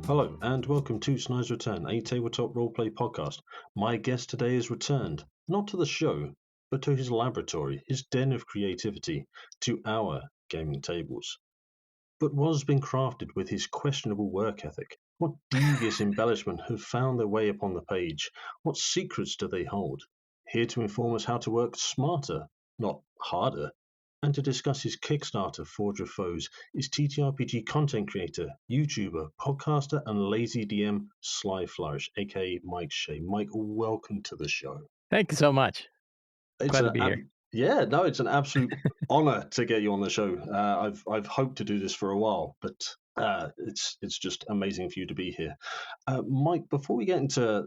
Hello, and welcome to Sly's Return, a tabletop roleplay podcast. My guest today has returned, not to the show, but to his laboratory, his den of creativity, to our gaming tables. But what has been crafted with his questionable work ethic? What devious embellishment have found their way upon the page? What secrets do they hold? Here to inform us how to work smarter, not harder, and to discuss his Kickstarter Forge of Foes is TTRPG Content Creator, YouTuber, podcaster, and lazy DM Sly Flourish, aka Mike Shea. Mike, welcome to the show. Thank you so much. It's Glad to be here. it's an absolute honor to get you on the show. I've hoped to do this for a while, but it's just amazing for you to be here. Mike, before we get into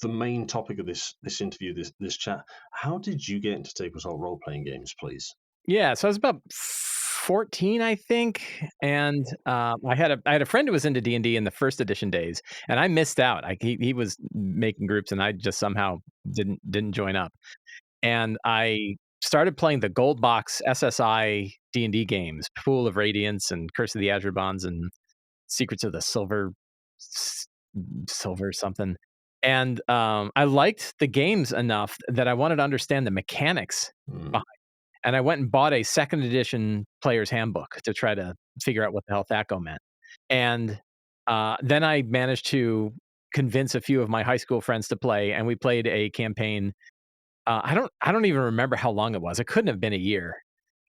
the main topic of this interview, this chat, how did you get into tabletop role playing games, please? Yeah, so I was about 14, I think, and I had a friend who was into D&D in the first edition days, and I missed out. He was making groups, and I just somehow didn't join up. And I started playing the gold box SSI D&D games, Pool of Radiance and Curse of the Azure Bonds and Secrets of the Silver something. And I liked the games enough that I wanted to understand the mechanics behind. And I went and bought a second edition player's handbook to try to figure out what the hell THAC0 meant. And then I managed to convince a few of my high school friends to play, and we played a campaign. I don't even remember how long it was. It couldn't have been a year,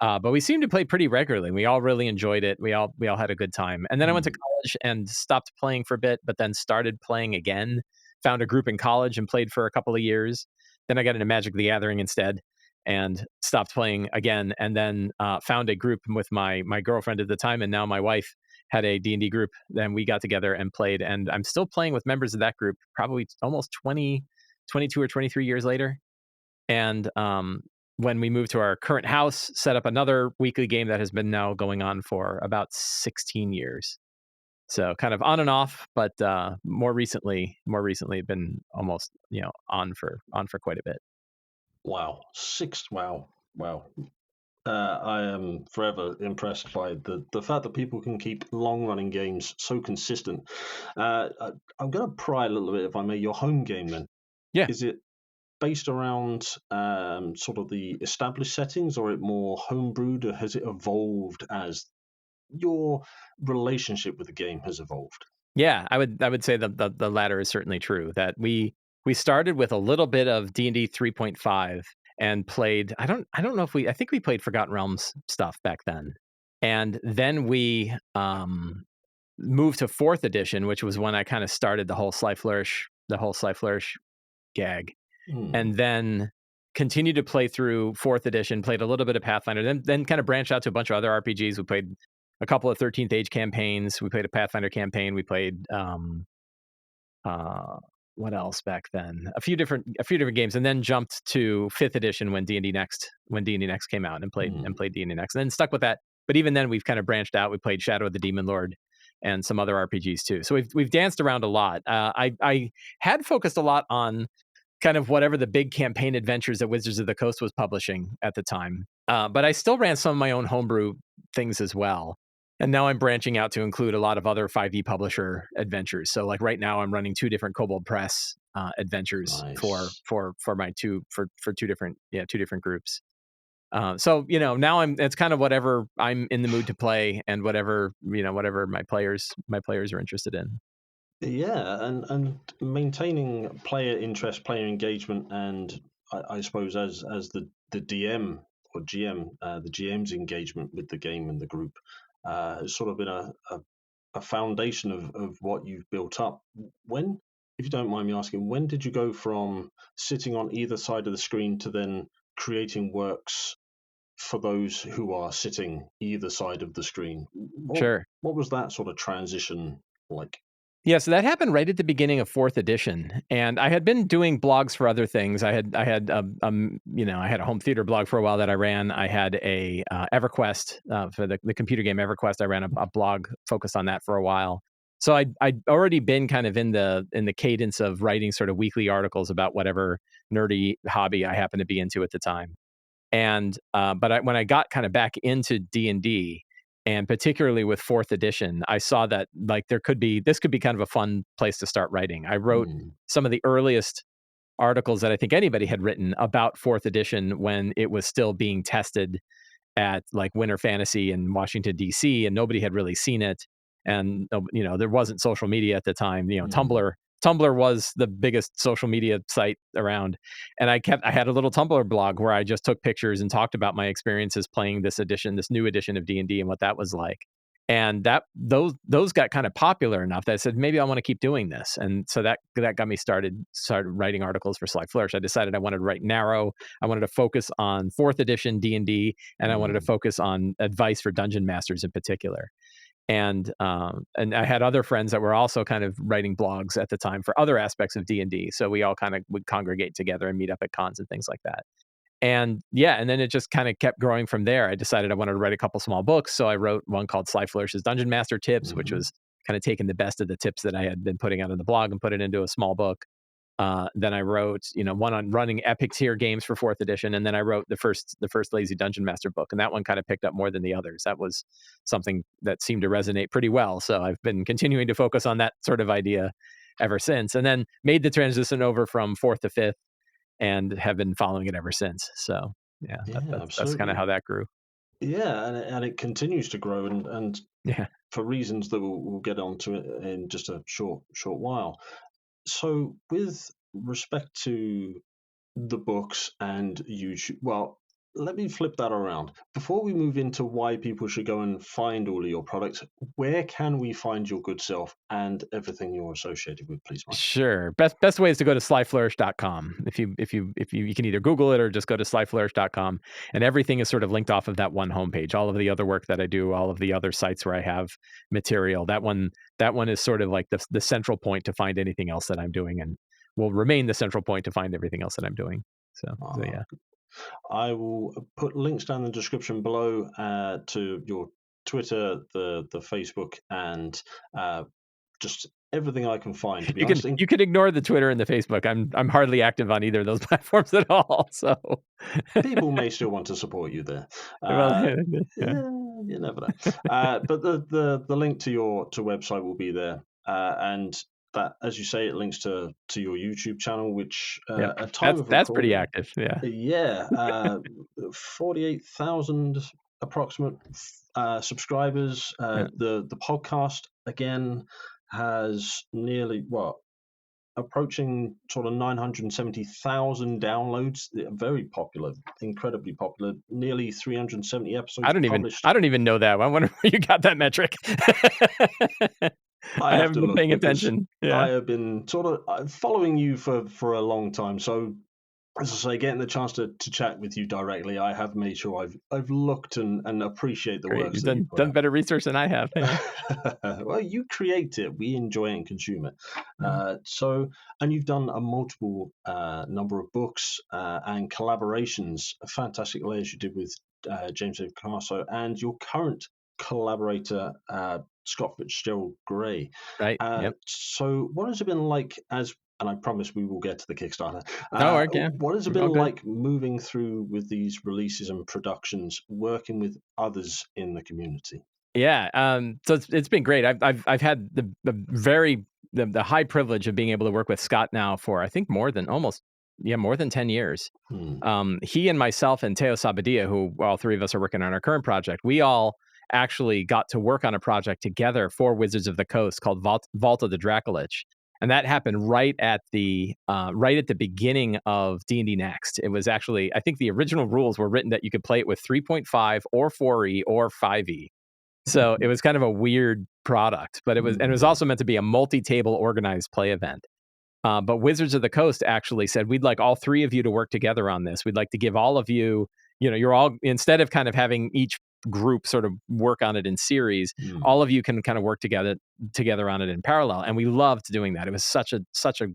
but we seemed to play pretty regularly. We all really enjoyed it. We all had a good time. And then I went to college and stopped playing for a bit, but then started playing again. Found a group in college and played for a couple of years. Then I got into Magic the Gathering instead and stopped playing again, and then found a group with my girlfriend at the time, and now my wife had a D&D group. Then we got together and played, and I'm still playing with members of that group probably almost 22 or 23 years later. And when we moved to our current house, set up another weekly game that has been now going on for about 16 years. So kind of on and off, but more recently been almost on for quite a bit. Wow, wow. I am forever impressed by the fact that people can keep long running games so consistent. I'm going to pry a little bit, if I may, your home game then. Yeah. Is it based around sort of the established settings, or it more homebrewed, or has it evolved as your relationship with the game has evolved? Yeah, I would say the latter is certainly true. That we started with a little bit of D&D 3.5 and played. I don't know if I think we played Forgotten Realms stuff back then, and then we moved to 4th edition, which was when I kind of started the whole Sly Flourish gag, and then continued to play through 4th edition. Played a little bit of Pathfinder, then kind of branched out to a bunch of other RPGs. We played a couple of 13th Age campaigns. We played a Pathfinder campaign. We played what else back then? A few different games, and then jumped to 5th edition when D&D Next came out, and played D&D Next, and then stuck with that. But even then, we've kind of branched out. We played Shadow of the Demon Lord and some other RPGs too. So we've danced around a lot. I had focused a lot on kind of whatever the big campaign adventures that Wizards of the Coast was publishing at the time. But I still ran some of my own homebrew things as well. And now I'm branching out to include a lot of other 5e publisher adventures. So like right now I'm running 2 different Kobold Press adventures for my two different groups. So now it's kind of whatever I'm in the mood to play, and whatever my players are interested in. Yeah, and maintaining player interest, player engagement, and I suppose as the DM or GM, the GM's engagement with the game and the group has sort of been a foundation of what you've built up. When, if you don't mind me asking, when did you go from sitting on either side of the screen to then creating works for those who are sitting either side of the screen? Sure. What was that sort of transition like? Yeah, so that happened right at the beginning of 4th edition, and I had been doing blogs for other things. I had I had a home theater blog for a while that I ran. I had a EverQuest for the computer game EverQuest. I ran a blog focused on that for a while. So I'd already been kind of in the cadence of writing sort of weekly articles about whatever nerdy hobby I happened to be into at the time. And when I got kind of back into D&D, And particularly with 4th edition, I saw that like this could be kind of a fun place to start writing. I wrote some of the earliest articles that I think anybody had written about 4th edition when it was still being tested at like Winter Fantasy in Washington D.C. and nobody had really seen it, and there wasn't social media at the time. Tumblr was the biggest social media site around, and I had a little Tumblr blog where I just took pictures and talked about my experiences playing this new edition of D&D and what that was like. And those got kind of popular enough that I said maybe I want to keep doing this, and so that got me started writing articles for Sly Flourish. I decided I wanted to write narrow. I wanted to focus on 4th edition D&D, and I wanted to focus on advice for dungeon masters in particular. And I had other friends that were also kind of writing blogs at the time for other aspects of D&D. So we all kind of would congregate together and meet up at cons and things like that. And and then it just kind of kept growing from there. I decided I wanted to write a couple small books. So I wrote one called Sly Flourish's Dungeon Master Tips, which was kind of taking the best of the tips that I had been putting out on the blog and put it into a small book. Then I wrote, one on running epic tier games for 4th edition, and then I wrote the first Lazy Dungeon Master book, and that one kind of picked up more than the others. That was something that seemed to resonate pretty well. So I've been continuing to focus on that sort of idea ever since, and then made the transition over from 4th to 5th, and have been following it ever since. So that's kind of how that grew. Yeah, and it continues to grow, and Yeah, for reasons that we'll get onto it in just a short while. So, with respect to the books and YouTube, well, let me flip that around. Before we move into why people should go and find all of your products, where can we find your good self and everything you're associated with, please, Mike? sure. Best way is to go to slyflourish.com. If you can either Google it or just go to slyflourish.com, and everything is sort of linked off of that one homepage. All of the other work that I do, all of the other sites where I have material, that one is sort of like the central point to find anything else that I'm doing, and will remain the central point to find everything else that I'm doing. So yeah. I will put links down in the description below to your Twitter, the Facebook, and just everything I can find. To be honest, You can ignore the Twitter and the Facebook. I'm hardly active on either of those platforms at all. So people may still want to support you there. yeah. You never know. But the link to your website will be there, and that, as you say, it links to your YouTube channel, which at time of that's pretty recording, active. Yeah. yeah, 48,000 approximate subscribers. The podcast again has nearly approaching sort of 970,000 downloads. Very popular, incredibly popular. Nearly 370 episodes published. I don't even know that. I wonder where you got that metric. I have haven't to been look paying because attention. Yeah. I have been sort of following you for a long time. So, as I say, getting the chance to chat with you directly, I have made sure I've looked and appreciate the work. You've done better research than I have. Yeah. Well, you create it, we enjoy it and consume it. So, and you've done a multiple number of books and collaborations, fantastic layers you did with James A. Picasso and your current collaborator, Scott Fitzgerald Gray. Right. Yep. So, what has it been like and I promise we will get to the Kickstarter. What has it been like moving through with these releases and productions, working with others in the community? Yeah. So it's been great. I've had the high privilege of being able to work with Scott now for I think more than 10 years. He and myself and Teo Sabadia, who all three of us are working on our current project, we all actually got to work on a project together for Wizards of the Coast called Vault of the Dracolich. And that happened right at the beginning of D&D Next. It was actually, I think the original rules were written that you could play it with 3.5 or 4e or 5e. So it was kind of a weird product, but it was also meant to be a multi-table organized play event. But Wizards of the Coast actually said, we'd like all three of you to work together on this. We'd like to give all of you, you're all, instead of kind of having each group sort of work on it in series, all of you can kind of work together on it in parallel. And we loved doing that. It was such a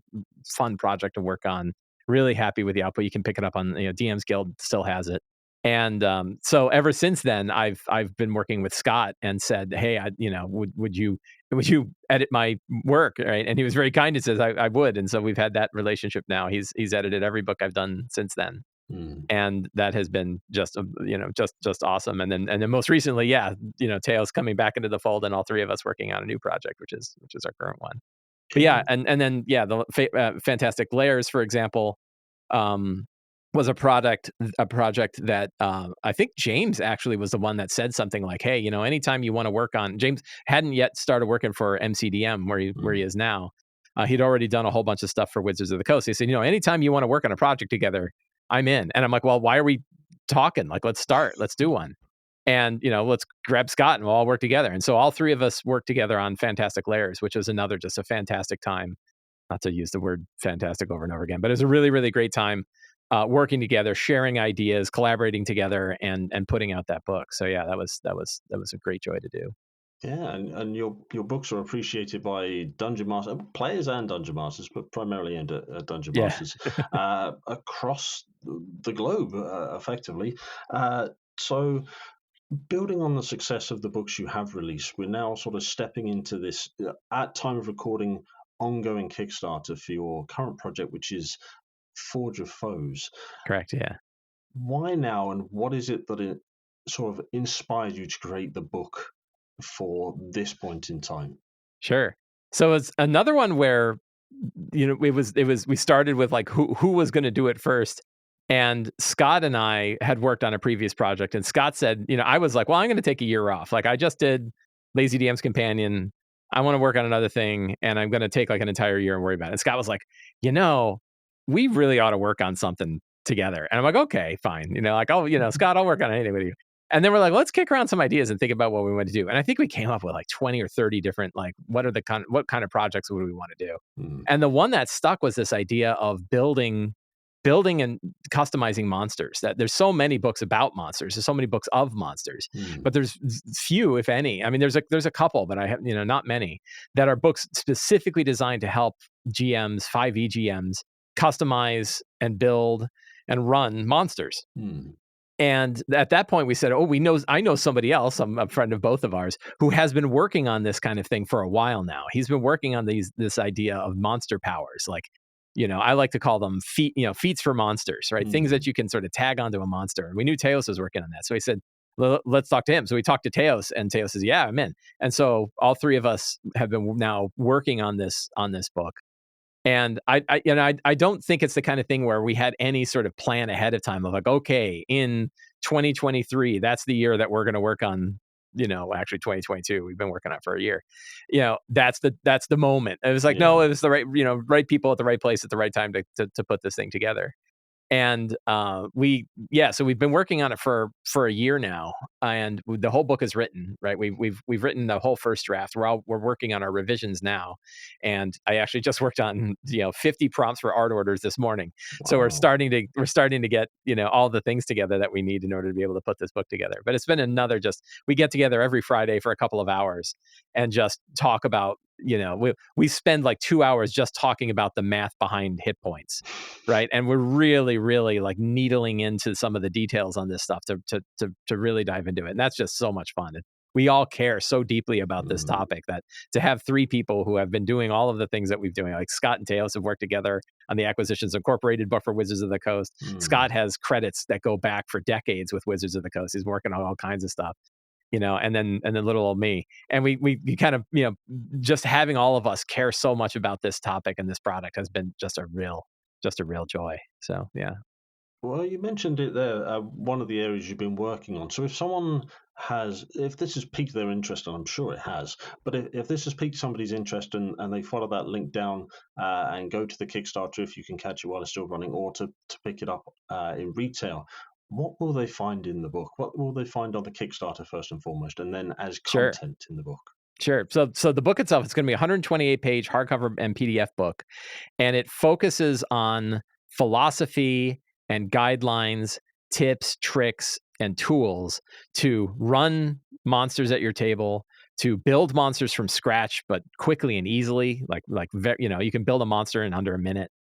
fun project to work on. Really happy with the output. You can pick it up on, DM's Guild still has it. And so ever since then, I've been working with Scott and said, hey, would you edit my work, right? And he was very kind and says I would. And so we've had that relationship now. He's edited every book I've done since then. And that has been just just awesome. And then most recently, Teo's coming back into the fold, and all three of us working on a new project, which is our current one. But Yeah. and then the Fantastic Layers, for example, um, was a project that I think James actually was the one that said something like, "Hey, anytime you want to work on." James hadn't yet started working for MCDM where he is now. He'd already done a whole bunch of stuff for Wizards of the Coast. He said, anytime you want to work on a project together, I'm in. And I'm like, well, why are we talking? Like, let's start. Let's do one. And let's grab Scott and we'll all work together. And so all three of us worked together on Fantastic Layers, which was another just a fantastic time. Not to use the word fantastic over and over again, but it was a really, really great time working together, sharing ideas, collaborating together, and putting out that book. So yeah, that was a great joy to do. Yeah, and your books are appreciated by dungeon masters, players and dungeon masters, but primarily aimed at dungeon Yeah, masters across the globe, effectively. So, building on the success of the books you have released, we're now sort of stepping into this, at time of recording, ongoing Kickstarter for your current project, which is Forge of Foes. correct. Yeah. Why now, and what is it that it sort of inspired you to create the book for this point in time? Sure. So it's another one where we started with like who was going to do it first, and Scott and I had worked on a previous project, and Scott said, I was like, well, I'm going to take a year off. Like I just did Lazy DM's Companion. I want to work on another thing, and I'm going to take like an entire year and worry about it. And Scott was like, we really ought to work on something together. And I'm like, okay, fine. Scott, I'll work on anything with you. And then we're like, let's kick around some ideas and think about what we want to do. And I think we came up with like 20 or 30 different, like, what kind of projects would we want to do? And the one that stuck was this idea of building and customizing monsters. That there's so many books about monsters. There's so many books of monsters, but there's few, if any. I mean, there's a couple, but I have, not many that are books specifically designed to help GMs, 5e GMs customize and build and run monsters. And at that point, we said, I know somebody else, a friend of both of ours, who has been working on this kind of thing for a while now. He's been working on this idea of monster powers. Like, I like to call them feats for monsters, right? Things that you can sort of tag onto a monster. And we knew Teos was working on that. So he said, let's talk to him. So we talked to Teos, and Teos says, yeah, I'm in. And so all three of us have been now working on this book. And I don't think it's the kind of thing where we had any sort of plan ahead of time of like, okay, in 2023, that's the year that we're going to work on, actually 2022, we've been working on it for a year. That's the moment. It was like, no, it was the right people at the right place at the right time to put this thing together. And so we've been working on it for a year now, and the whole book is written, right? We've written the whole first draft. We're working on our revisions now, and I actually just worked on 50 prompts for art orders this morning. Wow. So we're starting to get all the things together that we need in order to be able to put this book together. But it's been we get together every Friday for a couple of hours and just talk about we spend like 2 hours just talking about the math behind hit points, right? And we're really, really like needling into some of the details on this stuff to really dive into it. And that's just so much fun. We all care so deeply about this topic that to have three people who have been doing all of the things that we've doing, like Scott and Teos have worked together on the Acquisitions Incorporated book for Wizards of the Coast. Scott has credits that go back for decades with Wizards of the Coast. He's working on all kinds of stuff. And then little old me. And we kind of, just having all of us care so much about this topic and this product has been just a real joy. So, yeah. Well, you mentioned it there, one of the areas you've been working on. So if this has piqued their interest, and I'm sure it has, but if this has piqued somebody's interest and they follow that link down and go to the Kickstarter, if you can catch it while it's still running, or to pick it up in retail, what will they find in the book? What will they find on the Kickstarter first and foremost, and then as content in the book? Sure. So the book itself, it's going to be a 128-page hardcover and PDF book, and it focuses on philosophy and guidelines, tips, tricks, and tools to run monsters at your table, to build monsters from scratch, but quickly and easily. You can build a monster in under a minute.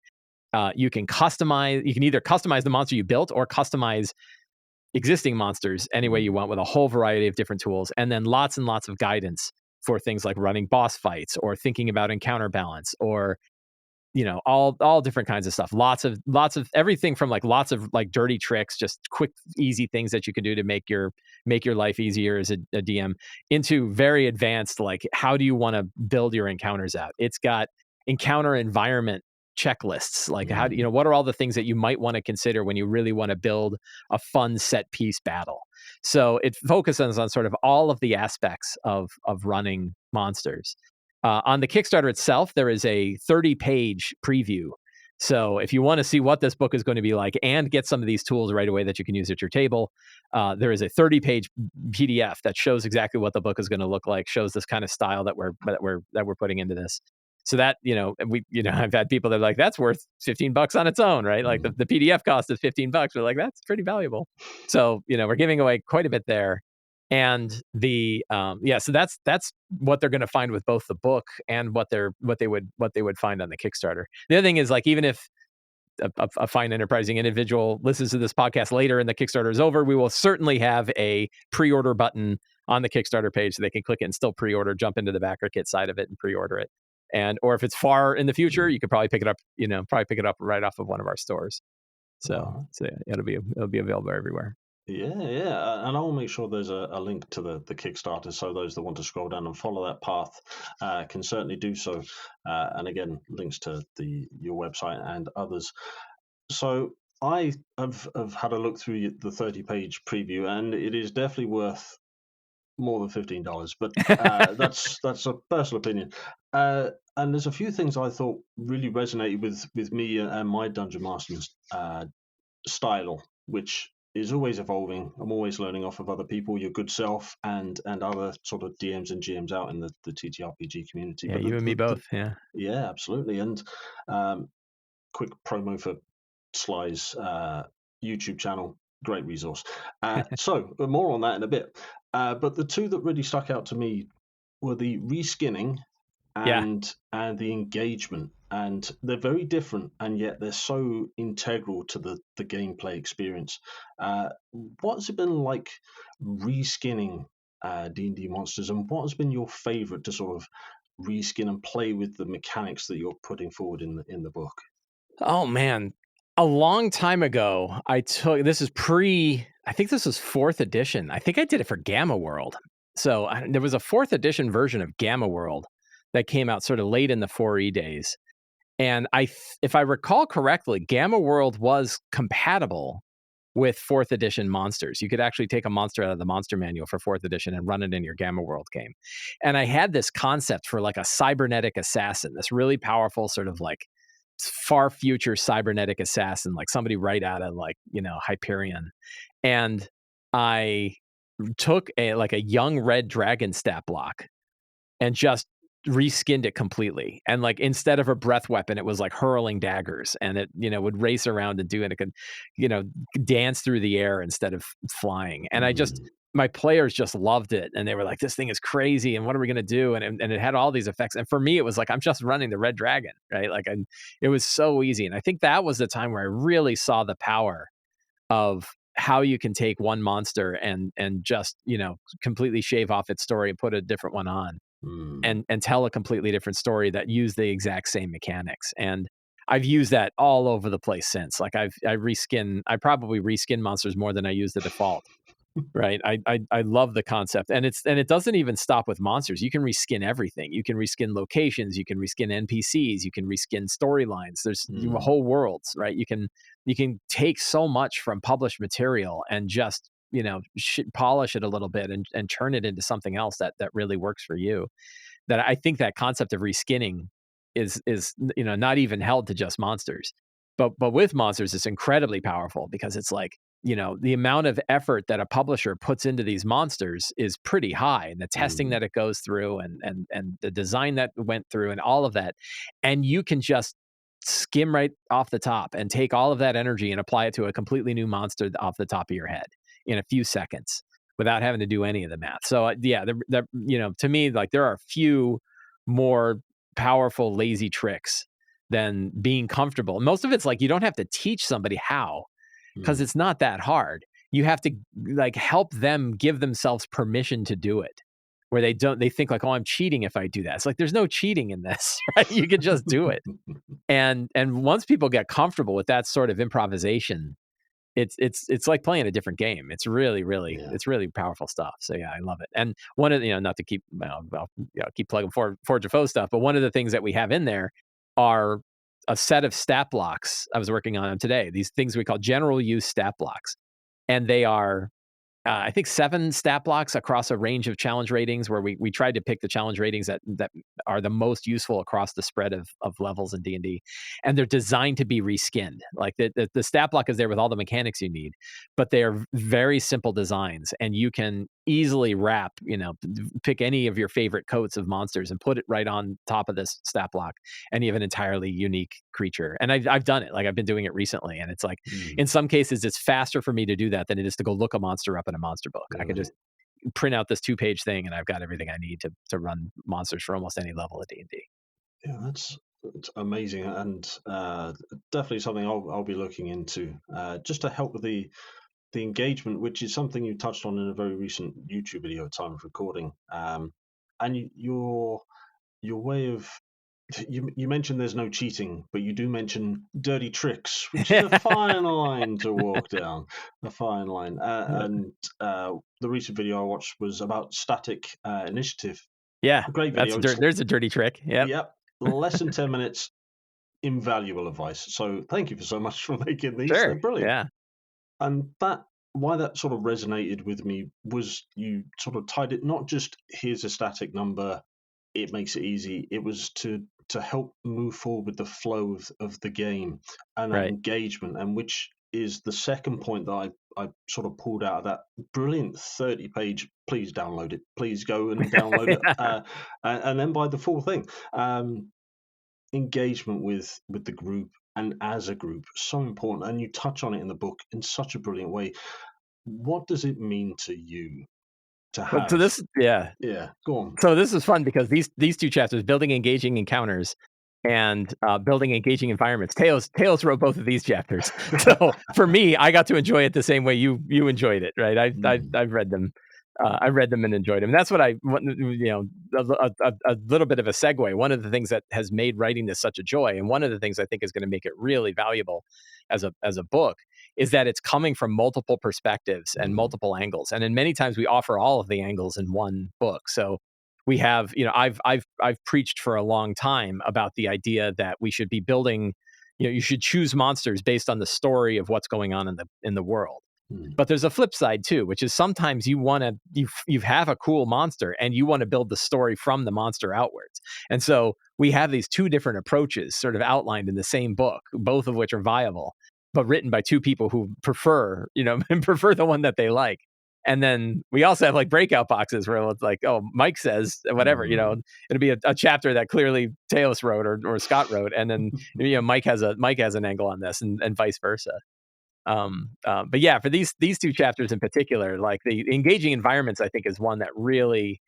You can either customize the monster you built or customize existing monsters any way you want with a whole variety of different tools, and then lots and lots of guidance for things like running boss fights or thinking about encounter balance or all different kinds of stuff. Lots of everything from lots of dirty tricks, just quick, easy things that you can do to make your life easier as a DM, into very advanced, how do you want to build your encounters out? It's got encounter environment checklists, how do what are all the things that you might want to consider when you really want to build a fun set piece battle. So it focuses on sort of all of the aspects of running monsters. On the Kickstarter itself, there is a 30-page preview. So if you want to see what this book is going to be like and get some of these tools right away that you can use at your table, there is a 30-page PDF that shows exactly what the book is going to look like, shows this kind of style that we're putting into this. So that, I've had people that are like, that's worth $15 on its own, right? Like the PDF cost is $15. We're like, that's pretty valuable. So, we're giving away quite a bit there. And so that's what they're going to find with both the book and what they would find on the Kickstarter. The other thing is, even if a fine enterprising individual listens to this podcast later and the Kickstarter is over, we will certainly have a pre-order button on the Kickstarter page so they can click it and still pre-order, jump into the backer kit side of it and pre-order it. Or if it's far in the future, you could probably pick it up right off of one of our stores. So yeah, it'll be available everywhere. Yeah, and I'll make sure there's a link to the Kickstarter, so those that want to scroll down and follow that path can certainly do so. And again, links to your website and others. So I have had a look through the 30-page preview, and it is definitely worth more than $15. But that's a personal opinion. And there's a few things I thought really resonated with me and my Dungeon Mastering style, which is always evolving. I'm always learning off of other people, your good self, and other sort of DMs and GMs out in the TTRPG community. Yeah, you and me both. Yeah, absolutely. And quick promo for Sly's YouTube channel, great resource. So more on that in a bit. But the two that really stuck out to me were the reskinning and the engagement. And they're very different, and yet they're so integral to the gameplay experience. What's it been like reskinning D&D monsters, and what has been your favorite to sort of reskin and play with the mechanics that you're putting forward in the book? Oh man, a long time ago, I think this was 4th edition. I think I did it for Gamma World. So there was a 4th edition version of Gamma World that came out sort of late in the 4E days. And if I recall correctly, Gamma World was compatible with 4th edition monsters. You could actually take a monster out of the monster manual for 4th edition and run it in your Gamma World game. And I had this concept for a cybernetic assassin, this really powerful sort of far future cybernetic assassin, somebody right out of Hyperion. And I took a young red dragon stat block and just reskinned it completely. And instead of a breath weapon, it was hurling daggers, and it would race around and do it. It could dance through the air instead of flying. And my players just loved it, and they were like, this thing is crazy, and what are we going to do? And it had all these effects. And for me, it was I'm just running the red dragon, right? It was so easy. And I think that was the time where I really saw the power of how you can take one monster and just completely shave off its story and put a different one on. And tell a completely different story that used the exact same mechanics. And I've used that all over the place since. I probably reskin monsters more than I use the default. Right. I love the concept. And it doesn't even stop with monsters. You can reskin everything. You can reskin locations, you can reskin NPCs, you can reskin storylines. There's whole worlds, right? You can take so much from published material and just polish it a little bit and turn it into something else that really works for you. That I think that concept of reskinning is not even held to just monsters, but with monsters it's incredibly powerful, because it's the amount of effort that a publisher puts into these monsters is pretty high, and the testing that it goes through and the design that went through and all of that, and you can just skim right off the top and take all of that energy and apply it to a completely new monster off the top of your head in a few seconds without having to do any of the math. So to me, there are a few more powerful lazy tricks than being comfortable. Most of it's you don't have to teach somebody how, because it's not that hard. You have to help them give themselves permission to do it. where they think like, oh, I'm cheating if I do that. It's like, there's no cheating in this, right? You can just do it. And once people get comfortable with that sort of improvisation, it's like playing a different game. It's really, really, Yeah. it's really powerful stuff. So yeah, I love it. And one of not to keep, I'll keep plugging Forge of Foe stuff, but one of the things that we have in there are a set of stat blocks I was working on them today. These things we call general use stat blocks, and they are I think 7 stat blocks across a range of challenge ratings, where we tried to pick the challenge ratings that are the most useful across the spread of levels in D&D, and they're designed to be reskinned. Like the stat block is there with all the mechanics you need, but they are very simple designs, and you can easily wrap, pick any of your favorite coats of monsters and put it right on top of this stat block, and you have an entirely unique creature. And I've done it. Like, I've been doing it recently, and it's like, in some cases, it's faster for me to do that than it is to go look a monster up in a monster book. I could just print out this 2-page thing, and I've got everything I need to run monsters for almost any level of D&D. Yeah, that's amazing, and definitely something I'll be looking into, just to help with the engagement, which is something you touched on in a very recent YouTube video at time of recording. And your way of you mentioned there's no cheating, but you do mention dirty tricks, which is a fine line to walk down, a fine line. And the recent video I watched was about static initiative. Yeah, A great video. There's a dirty trick. Yep, less than 10 minutes, invaluable advice. So thank you so much for making these. Sure. They're brilliant. Yeah. And why that sort of resonated with me was you sort of tied it, not just here's a static number, it makes it easy. It was to help move forward with the flow of the game and that engagement, and which is the second point that I sort of pulled out of that brilliant 30-page. Please download it. Please go and download it, and then buy the full thing. Engagement with the group and as a group, so important, and you touch on it in the book in such a brilliant way. What does it mean to you to have? So this, yeah, go on. So this is fun because these 2 chapters, building engaging encounters and building engaging environments. Tails wrote both of these chapters, so for me, I got to enjoy it the same way you enjoyed it, right? I've read them. I read them and enjoyed them. And that's what a little bit of a segue. One of the things that has made writing this such a joy, and one of the things I think is going to make it really valuable as a book, is that it's coming from multiple perspectives and multiple angles. And in many times we offer all of the angles in one book. So we have, I've preached for a long time about the idea that we should be building, you should choose monsters based on the story of what's going on in the world. But there's a flip side too, which is sometimes you have a cool monster and you want to build the story from the monster outwards. And so we have these 2 different approaches sort of outlined in the same book, both of which are viable, but written by 2 people who prefer the one that they like. And then we also have like breakout boxes where it's like, oh, Mike says whatever, it'll be a chapter that clearly Teos wrote or Scott wrote, and then Mike has an angle on this, and vice versa. But yeah, for these 2 chapters in particular, like the engaging environments, I think is one that really,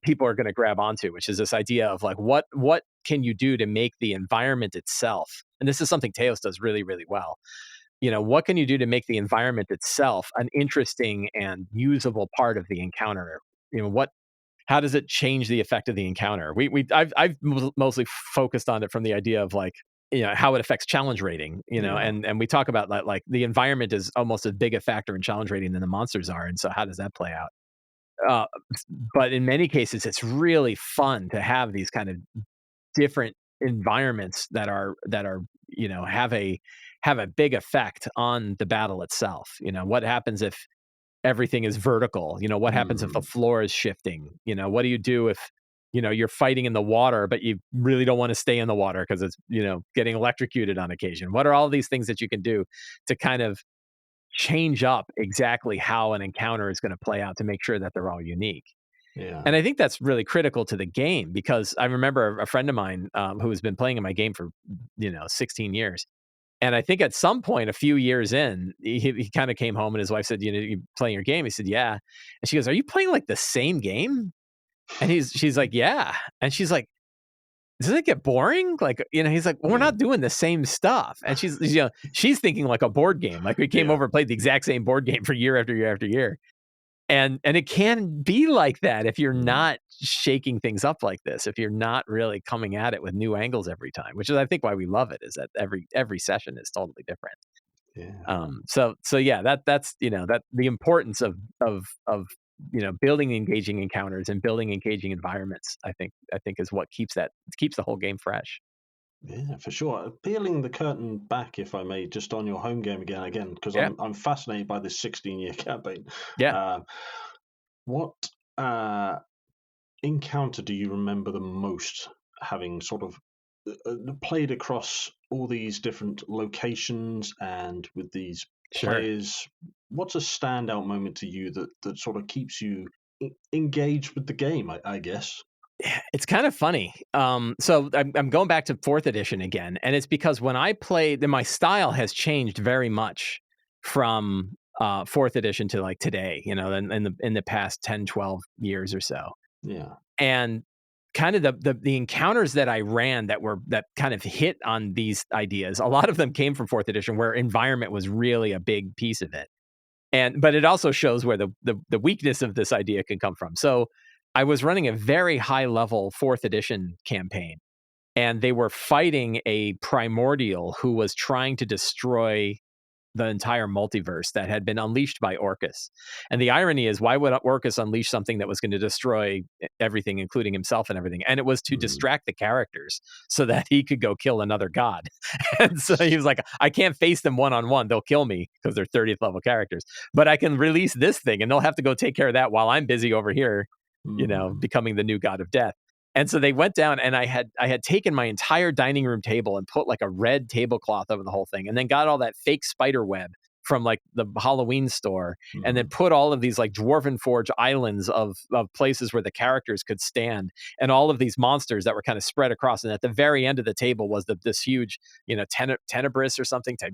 people are going to grab onto, which is this idea of like, what can you do to make the environment itself? And this is something Teos does really, really well. What can you do to make the environment itself an interesting and usable part of the encounter? How does it change the effect of the encounter? I've mostly focused on it from the idea of like, how it affects challenge rating, and we talk about that, like the environment is almost as big a factor in challenge rating than the monsters are. And so how does that play out? But in many cases, it's really fun to have these kind of different environments that are have a big effect on the battle itself. What happens if everything is vertical? What happens if the floor is shifting? What do you do if you're fighting in the water, but you really don't want to stay in the water because it's, getting electrocuted on occasion? What are all these things that you can do to kind of change up exactly how an encounter is going to play out to make sure that they're all unique? Yeah. And I think that's really critical to the game, because I remember a friend of mine who has been playing in my game for, 16 years. And I think at some point, a few years in, he kind of came home and his wife said, you playing your game? He said, yeah. And she goes, are you playing like the same game? And she's like, yeah. And she's like, doesn't it get boring? Like, he's like, well, we're not doing the same stuff. And she's thinking like a board game. Like we came over and played the exact same board game for year after year after year. And it can be like that if you're not shaking things up like this, if you're not really coming at it with new angles every time, which is, I think, why we love it, is that every session is totally different. Yeah. So yeah, that's that the importance of building engaging encounters and building engaging environments, I think is what keeps the whole game fresh. Yeah, for sure. Peeling the curtain back, if I may, just on your home game again, because Yeah, I'm fascinated by this 16-year campaign. yeah, Uh, what encounter do you remember the most, having sort of played across all these different locations and with these sure. players? What's a standout moment to you that sort of keeps you engaged with the game, I guess? It's kind of funny. So I'm going back to fourth edition again, and it's because when I played, then my style has changed very much from fourth edition to like today. In the past 10, 12 years or so, Yeah. and kind of the encounters that I ran that kind of hit on these ideas. A lot of them came from fourth edition, where environment was really a big piece of it. But it also shows where the weakness of this idea can come from. So I was running a very high level fourth edition campaign, and they were fighting a primordial who was trying to destroy the entire multiverse that had been unleashed by Orcus. And the irony is, why would Orcus unleash something that was going to destroy everything, including himself and everything? And it was to Mm. distract the characters so that he could go kill another god. And so he was like, I can't face them one on one. They'll kill me because they're 30th level characters. But I can release this thing and they'll have to go take care of that while I'm busy over here, Mm. becoming the new god of death. And so they went down, and I had taken my entire dining room table and put like a red tablecloth over the whole thing, and then got all that fake spider web from like the Halloween store, and then Mm. put all of these like dwarven forge islands of places where the characters could stand, and all of these monsters that were kind of spread across. And at the very end of the table was this huge, tenebris or something. I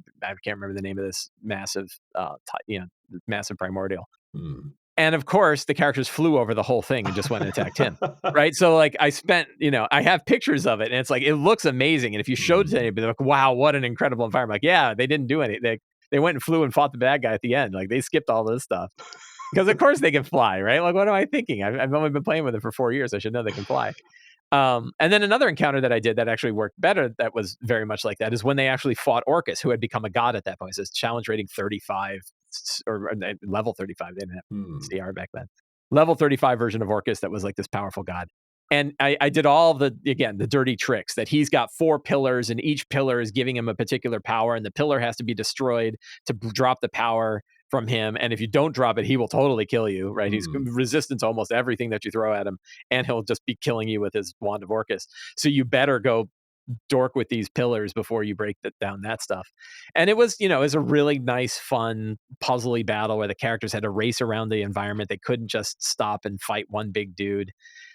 can't remember the name of this massive, massive primordial. Mm. And of course, the characters flew over the whole thing and just went and attacked him. Right. So like I have pictures of it, and it's like, it looks amazing. And if you showed it to Mm. anybody, they're like, wow, what an incredible environment. Like, yeah, they didn't do anything. They went and flew and fought the bad guy at the end. Like, they skipped all this stuff because of course they can fly, right? Like, what am I thinking? I've only been playing with them for 4 years. I should know they can fly. And then another encounter that I did that actually worked better, that was very much like that, is when they actually fought Orcus, who had become a god at that point. It says challenge rating 35, or level 35. They didn't have Mm. CR back then. Level 35 version of Orcus that was like this powerful god. And I did all the dirty tricks, that he's got 4 pillars, and each pillar is giving him a particular power, and the pillar has to be destroyed to drop the power from him. And if you don't drop it, he will totally kill you, right? He's Mm. resistant to almost everything that you throw at him, and he'll just be killing you with his wand of Orcus. So you better go dork with these pillars before you break down that stuff. And it was a really nice, fun, puzzly battle where the characters had to race around the environment. They couldn't just stop and fight one big dude.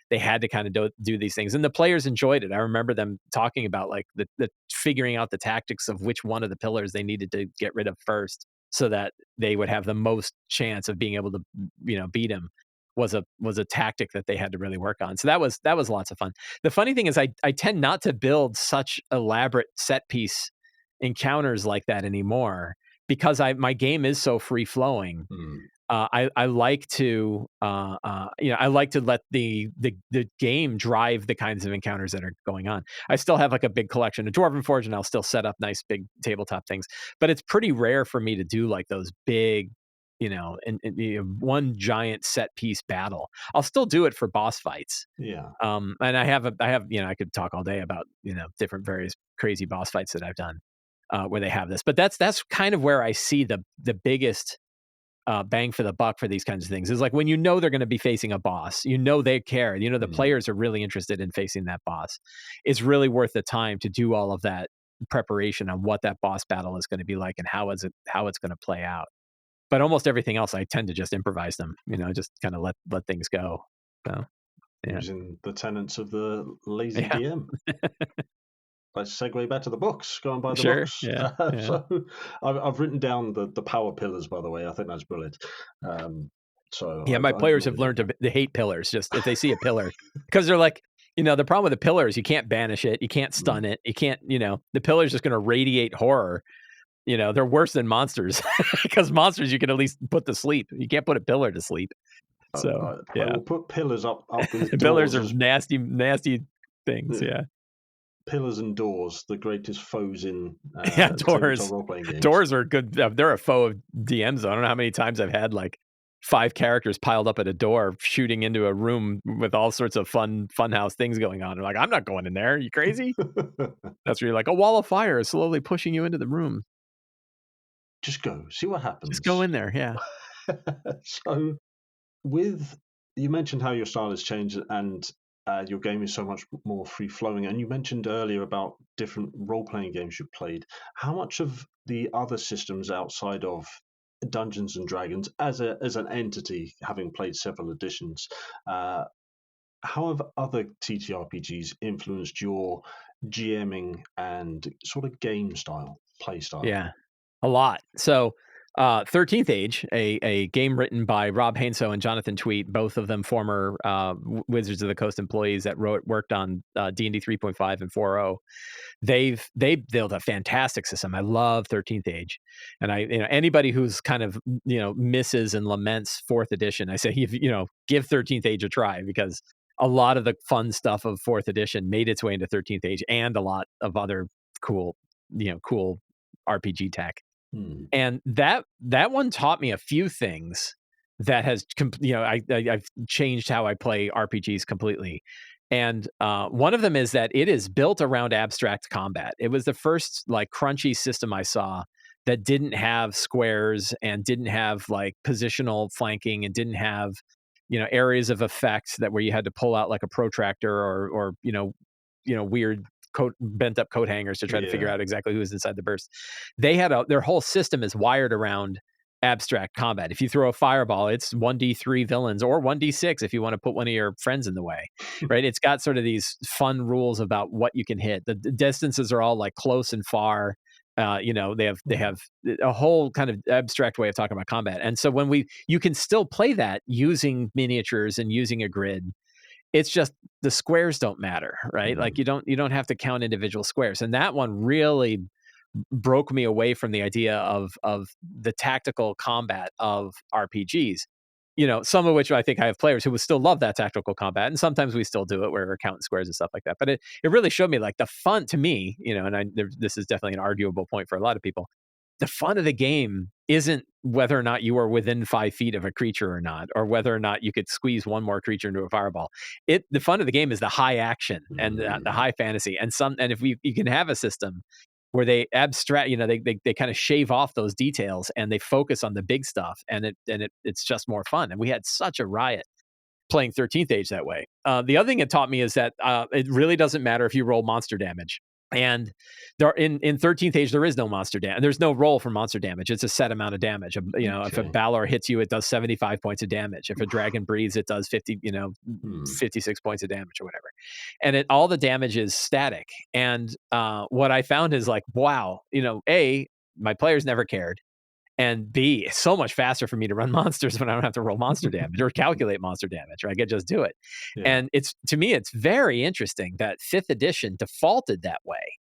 They had to kind of do these things, and the players enjoyed it. I remember them talking about like the figuring out the tactics of which one of the pillars they needed to get rid of first, so that they would have the most chance of being able to beat him. Was a tactic that they had to really work on. So that was lots of fun. The funny thing is, I tend not to build such elaborate set piece encounters like that anymore, because my game is so free flowing. Mm. I like to I like to let the game drive the kinds of encounters that are going on. I still have like a big collection of Dwarven Forge, and I'll still set up nice big tabletop things, but it's pretty rare for me to do like those big, one giant set piece battle. I'll still do it for boss fights. Yeah. And I could talk all day about different various crazy boss fights that I've done where they have this, but that's kind of where I see the biggest bang for the buck for these kinds of things, is like when they're going to be facing a boss, they care, the Mm. players are really interested in facing that boss. It's really worth the time to do all of that preparation on what that boss battle is going to be like, and how it's going to play out. But almost everything else, I tend to just improvise them, just kind of let things go. So yeah, Using the tenets of the lazy yeah, DM. Let's segue back to the books. Go and buy the sure, books. yeah, yeah. So I've written down the power pillars, by the way. I think that's brilliant. So Yeah, my I've players have noted them learned down. to hate pillars. Just if they see a pillar, because they're like, the problem with the pillar is you can't banish it, you can't stun Mm. it, you can't, the pillar is just going to radiate horror. they're worse than monsters because monsters you can at least put to sleep. You can't put a pillar to sleep. So yeah, we'll put pillars up with pillars doors. are nasty things. Yeah. Pillars and doors, the greatest foes in Doors. role-playing games. Doors are good. They're a foe of DMs. I don't know how many times I've had like 5 characters piled up at a door shooting into a room with all sorts of funhouse things going on. I'm like, I'm not going in there. Are you crazy? That's where you're like, a wall of fire is slowly pushing you into the room. Just go. See what happens. Just go in there. Yeah. So you mentioned how your style has changed and your game is so much more free-flowing. And you mentioned earlier about different role-playing games you've played. How much of the other systems outside of Dungeons and Dragons, as an entity, having played several editions, how have other TTRPGs influenced your GMing and sort of game style, play style? Yeah, a lot. So 13th Age, a game written by Rob Hainsou and Jonathan Tweet, both of them former Wizards of the Coast employees that worked on D&D 3.5 and 4.0. They've built a fantastic system. I love 13th Age, and anybody who's kind of misses and laments 4th edition, I say give 13th Age a try, because a lot of the fun stuff of 4th edition made its way into 13th Age, and a lot of other cool RPG tech. And that one taught me a few things that has I've changed how I play RPGs completely. And one of them is that it is built around abstract combat. It was the first like crunchy system I saw that didn't have squares and didn't have like positional flanking and didn't have areas of effect that where you had to pull out like a protractor or weird bent up coat hangers to try to figure out exactly who's inside the burst. They had their whole system is wired around abstract combat. If you throw a fireball, it's 1d3 villains or 1d6 if you want to put one of your friends in the way, right? It's got sort of these fun rules about what you can hit. The distances are all like close and far. They have a whole kind of abstract way of talking about combat. And so when you can still play that using miniatures and using a grid. It's just the squares don't matter, right? Like you don't have to count individual squares. And that one really broke me away from the idea of the tactical combat of RPGs. Some of which I think I have players who would still love that tactical combat, and sometimes we still do it where we're counting squares and stuff like that. But it really showed me like the fun to me, and this is definitely an arguable point for a lot of people. The fun of the game isn't whether or not you are within 5 feet of a creature or not, or whether or not you could squeeze one more creature into a fireball. The fun of the game is the high action and the high fantasy. And if you can have a system where they abstract, they kind of shave off those details and they focus on the big stuff, and it's just more fun. And we had such a riot playing 13th Age that way. The other thing it taught me is that it really doesn't matter if you roll monster damage. And there in 13th Age, there is no monster damage. There's no roll for monster damage. It's a set amount of damage. If a Balor hits you, it does 75 points of damage. If a dragon breathes, it does 56 points of damage or whatever. And all the damage is static. And what I found is like, wow, A, my players never cared. And B, it's so much faster for me to run monsters when I don't have to roll monster damage or calculate monster damage, or I can just do it. Yeah. And to me, it's very interesting that 5th edition defaulted that way.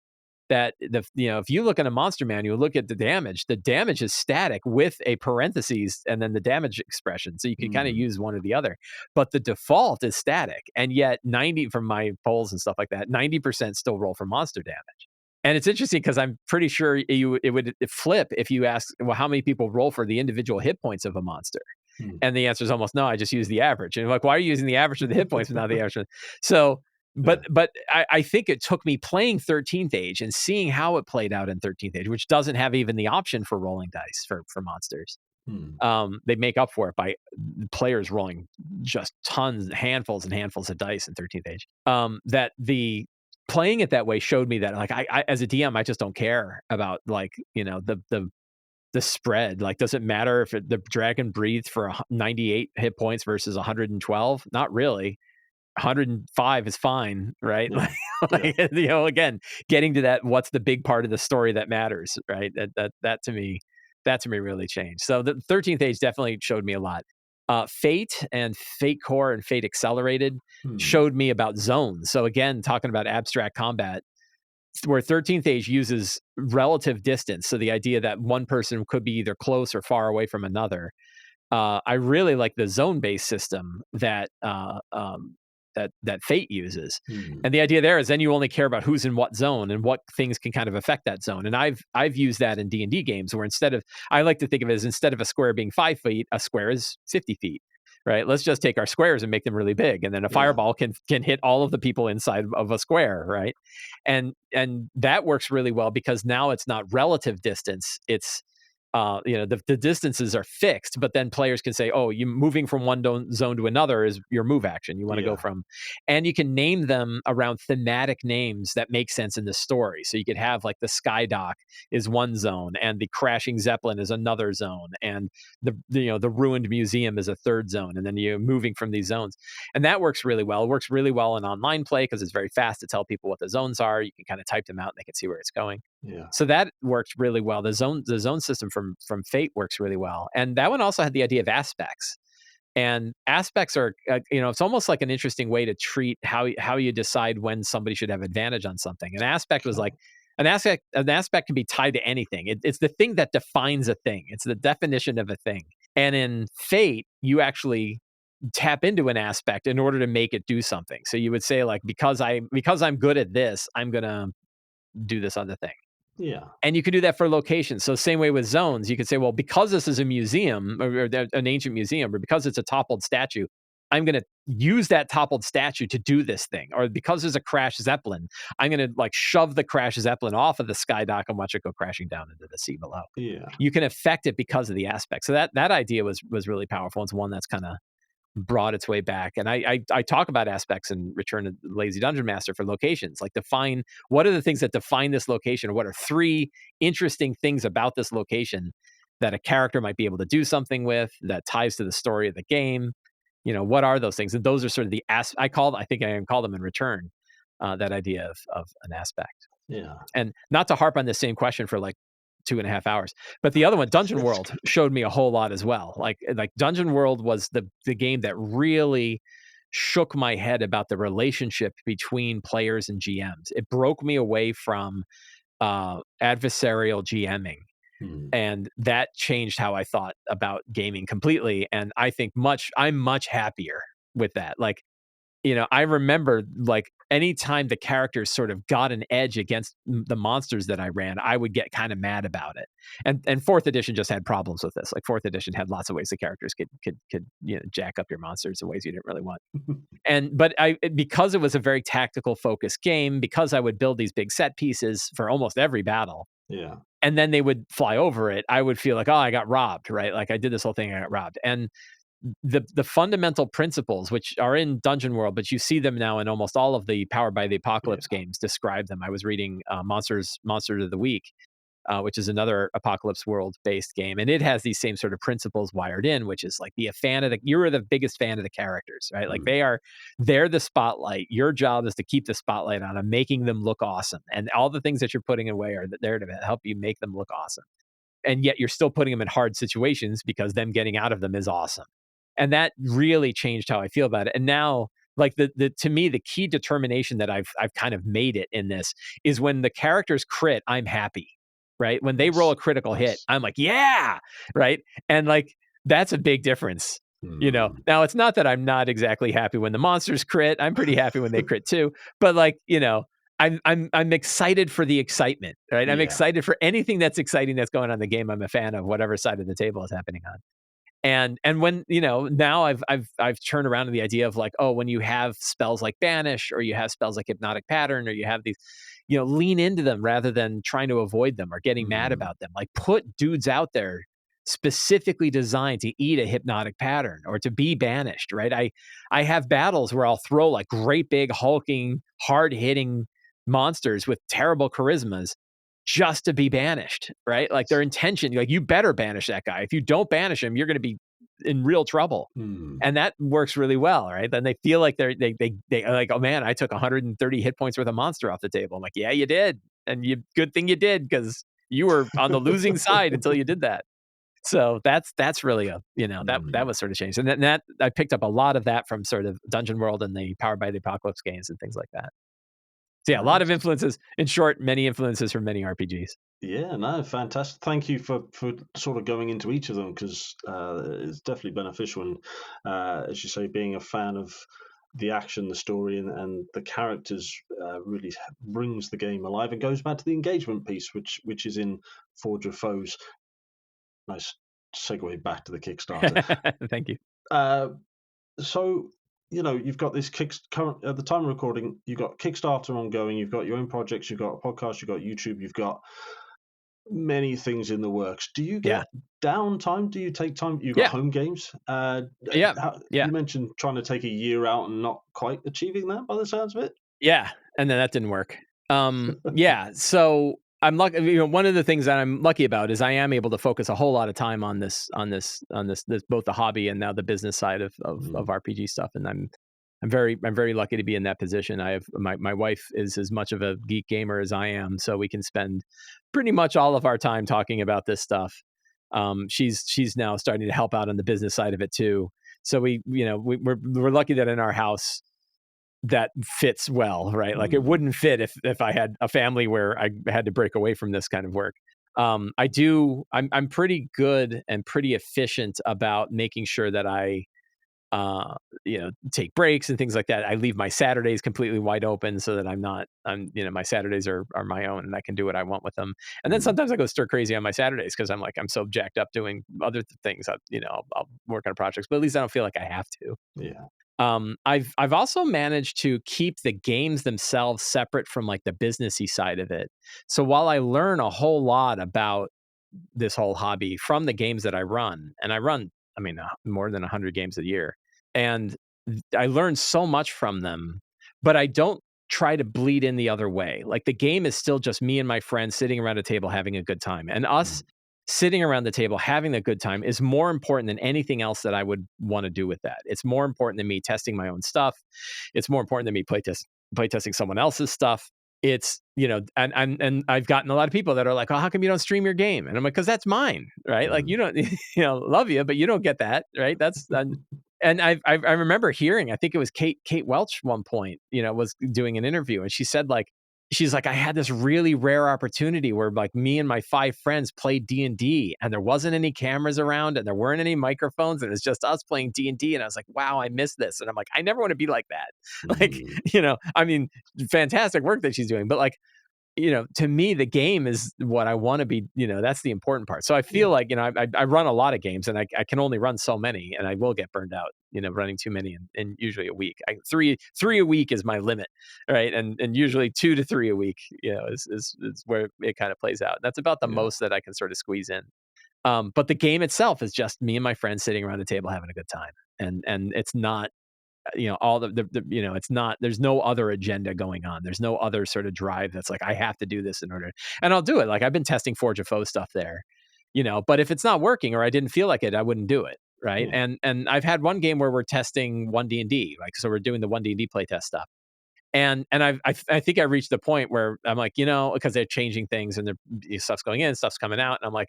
That if you look at a monster manual, look at the damage is static with a parentheses and then the damage expression. So you can kind of use one or the other, but the default is static. And yet 90 from my polls and stuff like that, 90% still roll for monster damage. And it's interesting because I'm pretty sure it would flip if you ask, well, how many people roll for the individual hit points of a monster? And the answer is almost no, I just use the average. And like, why are you using the average of the hit points but not the average? So, but I think it took me playing 13th Age and seeing how it played out in 13th Age, which doesn't have even the option for rolling dice for monsters. They make up for it by players rolling just handfuls and handfuls of dice in 13th Age. That the playing it that way showed me that like I as a DM, I just don't care about like, the spread. Like, does it matter if the dragon breathed for 98 hit points versus 112? Not really. 105 is fine, right? Yeah. Again, getting to that, what's the big part of the story that matters, right? That to me really changed. So the 13th Age definitely showed me a lot. Fate and Fate Core and Fate Accelerated showed me about zones. So again, talking about abstract combat, where 13th Age uses relative distance. So the idea that one person could be either close or far away from another. I really like the zone-based system that that Fate uses. And the idea there is then you only care about who's in what zone and what things can kind of affect that zone. And I've used that in D&D games where I like to think of it as instead of a square being 5 feet, a square is 50 feet. Right. Let's just take our squares and make them really big. And then a fireball can hit all of the people inside of a square. Right. And that works really well because now it's not relative distance. It's the distances are fixed, but then players can say, oh, you moving from one zone to another is your move action. You want to go from, and you can name them around thematic names that make sense in the story. So you could have like the Sky Dock is one zone and the Crashing Zeppelin is another zone. And the Ruined Museum is a third zone. And then you're moving from these zones. And that works really well. It works really well in online play because it's very fast to tell people what the zones are. You can kind of type them out and they can see where it's going. Yeah. So that works really well. The zone system from Fate works really well, and that one also had the idea of aspects. And aspects are, it's almost like an interesting way to treat how you decide when somebody should have advantage on something. An aspect was like an aspect can be tied to anything. It's the thing that defines a thing. It's the definition of a thing. And in Fate, you actually tap into an aspect in order to make it do something. So you would say like because I'm good at this, I'm gonna do this other thing. Yeah. And you could do that for locations. So same way with zones, you could say, well, because this is a museum or an ancient museum, or because it's a toppled statue, I'm going to use that toppled statue to do this thing. Or because there's a crash Zeppelin, I'm going to like shove the crash Zeppelin off of the Sky Dock and watch it go crashing down into the sea below. Yeah. You can affect it because of the aspect. So that idea was really powerful. It's one that's kind of brought its way back. And I talk about aspects in Return to Lazy Dungeon Master for locations, like define what are the things that define this location, or what are 3 interesting things about this location that a character might be able to do something with that ties to the story of the game. What are those things? And those are sort of the I think I can call them in Return, that idea of an aspect. Yeah. And not to harp on the same question for like 2.5 hours. But the other one, Dungeon World, showed me a whole lot as well. Like Dungeon World was the game that really shook my head about the relationship between players and GMs. It broke me away from adversarial GMing. And that changed how I thought about gaming completely. And I think I'm much happier with that. Like, I remember like anytime the characters sort of got an edge against the monsters that I ran, I would get kind of mad about it. And 4th edition just had problems with this. Like 4th edition had lots of ways the characters could jack up your monsters in ways you didn't really want. But because it was a very tactical focused game, because I would build these big set pieces for almost every battle. Yeah. And then they would fly over it, I would feel like, oh, I got robbed, right? Like I did this whole thing, I got robbed. And the fundamental principles, which are in Dungeon World, but you see them now in almost all of the Powered by the Apocalypse games, describe them. I was reading Monsters of the Week, which is another Apocalypse World based game, and it has these same sort of principles wired in, which is like be a fan of you're the biggest fan of the characters, right? Like they're the spotlight. Your job is to keep the spotlight on them, making them look awesome, and all the things that you're putting away are there to help you make them look awesome. And yet you're still putting them in hard situations because them getting out of them is awesome. And that really changed how I feel about it. And now, like to me, the key determination that I've kind of made it in this is when the characters crit, I'm happy, right? When they roll a critical hit, I'm like, yeah, right? And like that's a big difference. Now it's not that I'm not exactly happy when the monsters crit. I'm pretty happy when they crit too. But like, I'm excited for the excitement, right? I'm excited for anything that's exciting that's going on in the game. I'm a fan of whatever side of the table is happening on. And when now I've turned around to the idea of like, oh, when you have spells like Banish, or you have spells like Hypnotic Pattern, or you have these, lean into them rather than trying to avoid them or getting mad about them. Like put dudes out there specifically designed to eat a Hypnotic Pattern or to be banished, right? I have battles where I'll throw like great big hulking, hard hitting monsters with terrible charismas just to be banished, right? Like their intention, like you better banish that guy. If you don't banish him, you're going to be in real trouble. And that works really well, right? Then they feel like they like, oh man, I took 130 hit points worth of monster off the table. I'm like, yeah, you did. And good thing you did, because you were on the losing side until you did that. So that's really that was sort of changed. And that I picked up a lot of that from sort of Dungeon World and the Powered by the Apocalypse games and things like that. So yeah, a lot of Nice. influences. In short, many influences from many RPGs. Yeah, no, fantastic. Thank you for sort of going into each of them, because it's definitely beneficial. And as you say, being a fan of the action, the story, and the characters really brings the game alive, and goes back to the engagement piece, which is in Forge of Foes. Nice segue back to the Kickstarter. Thank you. Uh, so you've got this current at the time of recording, you've got Kickstarter ongoing, you've got your own projects, you've got a podcast, you've got YouTube, you've got many things in the works. Do you Yeah. get downtime? Do you take time? You got Yeah. home games. Yeah. Yeah. You mentioned trying to take a year out and not quite achieving that by the sounds of it. Yeah, and then that didn't work. Yeah, so I'm lucky. One of the things that I'm lucky about is I am able to focus a whole lot of time on this both the hobby and now the business side of RPG stuff, and I'm very lucky to be in that position. I have my wife is as much of a geek gamer as I am, so we can spend pretty much all of our time talking about this stuff. She's now starting to help out on the business side of it too. So we're lucky that in our house that fits well, right? Like it wouldn't fit if I had a family where I had to break away from this kind of work. I'm pretty good and pretty efficient about making sure that I take breaks and things like that. I leave my Saturdays completely wide open so that my Saturdays are my own and I can do what I want with them. And then sometimes I go stir crazy on my Saturdays because I'm so jacked up doing other things. I'll work on projects, but at least I don't feel like I have to. Yeah. I've also managed to keep the games themselves separate from like the businessy side of it. So while I learn a whole lot about this whole hobby from the games that I run, and more than 100 games a year, and I learn so much from them, but I don't try to bleed in the other way. Like the game is still just me and my friends sitting around a table having a good time, and us sitting around the table having a good time is more important than anything else that I would want to do with that. It's more important than me testing my own stuff. It's more important than me playtesting someone else's stuff. It's and I've gotten a lot of people that are like, "Oh, how come you don't stream your game?" And I'm like, "Because that's mine, right? Like you don't, love you, but you don't get that, right? That's." And I remember hearing, I think it was Kate Welch one point, was doing an interview, and she's like, I had this really rare opportunity where like me and my 5 friends played D&D and there wasn't any cameras around and there weren't any microphones and it's just us playing D&D. And I was like, wow, I missed this. And I'm like, I never want to be like that. Like, fantastic work that she's doing, but like, to me, the game is what I want to be, that's the important part. So I feel like, I run a lot of games and I can only run so many and I will get burned out, running too many in usually a week. Three a week is my limit. Right. And usually 2 to 3 a week, is where it kind of plays out. That's about the most that I can sort of squeeze in. But the game itself is just me and my friends sitting around a table having a good time. And it's not, all it's not, there's no other agenda going on. There's no other sort of drive that's like, I have to do this in order, and I'll do it. Like I've been testing Forge of Foes stuff there, but if it's not working or I didn't feel like it, I wouldn't do it. Right. Yeah. And I've had one game where we're testing 1D&D, like, so we're doing the 1D&D playtest stuff. And I think I reached the point where I'm like, because they're changing things and stuff's going in, stuff's coming out. And I'm like,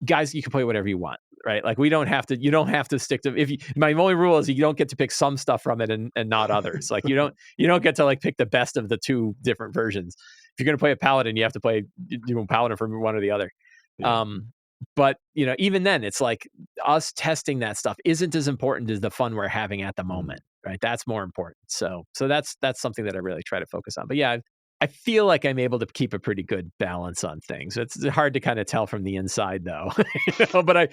guys, you can play whatever you want, right? Like you don't have to stick to, my only rule is you don't get to pick some stuff from it and not others. Like you don't get to like pick the best of the 2 different versions. If you're going to play a paladin, you have to play paladin from one or the other. Yeah. But even then it's like us testing that stuff isn't as important as the fun we're having at the moment, right? That's more important. So that's something that I really try to focus on. But yeah, I feel like I'm able to keep a pretty good balance on things. It's hard to kind of tell from the inside though. But I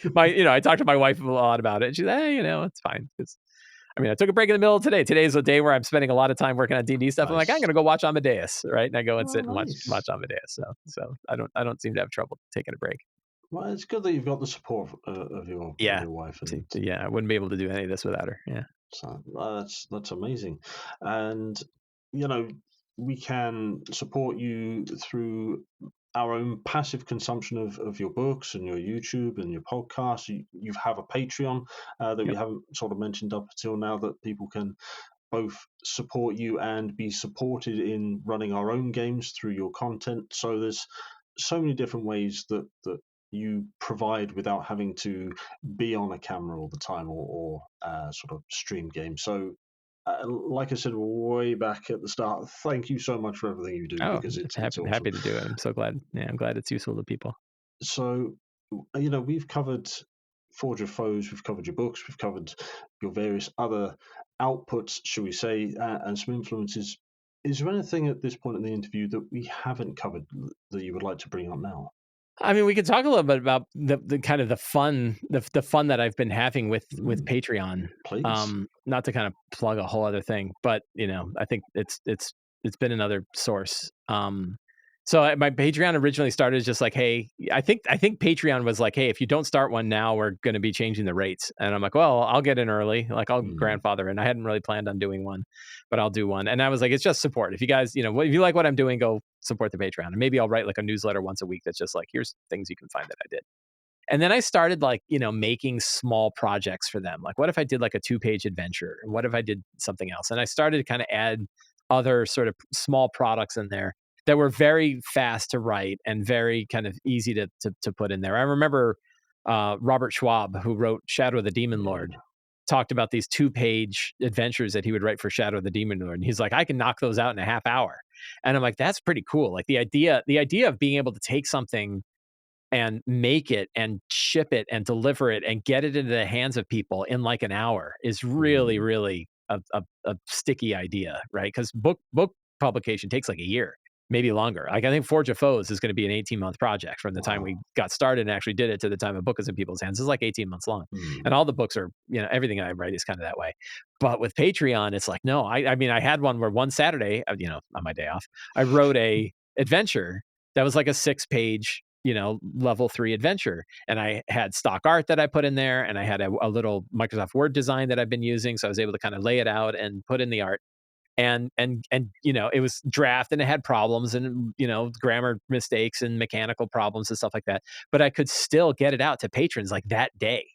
talked to my wife a lot about it and she's like, hey, it's fine. I took a break in the middle of today. Today's a day where I'm spending a lot of time working on D&D stuff. I'm like, I'm going to go watch Amadeus, right? And I go and sit and watch Amadeus. So I don't seem to have trouble taking a break. Well, it's good that you've got the support of your wife. And yeah, I wouldn't be able to do any of this without her. Yeah. So that's amazing. And we can support you through our own passive consumption of your books and your YouTube and your podcast. You have a Patreon that we haven't sort of mentioned up until now, that people can both support you and be supported in running our own games through your content. So there's so many different ways that you provide without having to be on a camera all the time or sort of stream games. So like I said way back at the start, thank you so much for everything you do, Oh, because it's awesome. happy to do it. I'm so glad. Yeah, I'm glad it's useful to people. So, we've covered Forge of Foes, we've covered your books, we've covered your various other outputs, shall we say, and some influences. Is there anything at this point in the interview that we haven't covered that you would like to bring up now? I mean, we could talk a little bit about the kind of the fun that I've been having with Patreon. Please. Not to kind of plug a whole other thing, but I think it's been another source. So my Patreon originally started as just like, hey, I think Patreon was like, hey, if you don't start one now, we're going to be changing the rates. And I'm like, well, I'll get in early, like I'll grandfather in. I hadn't really planned on doing one, but I'll do one. And I was like, it's just support. If you guys, if you like what I'm doing, go support the Patreon. And maybe I'll write like a newsletter once a week that's just like, here's things you can find that I did. And then I started like, making small projects for them. Like, what if I did like a 2-page adventure? What if I did something else? And I started to kind of add other sort of small products in there that were very fast to write and very kind of easy to put in there. I remember Robert Schwab, who wrote Shadow of the Demon Lord, talked about these 2-page adventures that he would write for Shadow of the Demon Lord. And he's like, I can knock those out in a half hour. And I'm like, that's pretty cool. Like the idea of being able to take something and make it and ship it and deliver it and get it into the hands of people in like an hour is really, really a sticky idea, right? Because book publication takes like a year, maybe longer. Like I think Forge of Foes is going to be an 18-month project from the time we got started and actually did it to the time a book is in people's hands. It's like 18 months long. And all the books are, everything I write is kind of that way. But with Patreon, it's like, no, I mean, I had one where one Saturday, on my day off, I wrote a adventure that was like a 6-page level 3 adventure. And I had stock art that I put in there, and I had a little Microsoft Word design that I've been using. So I was able to kind of lay it out and put in the art. And it was draft and it had problems and, grammar mistakes and mechanical problems and stuff like that. But I could still get it out to patrons like that day.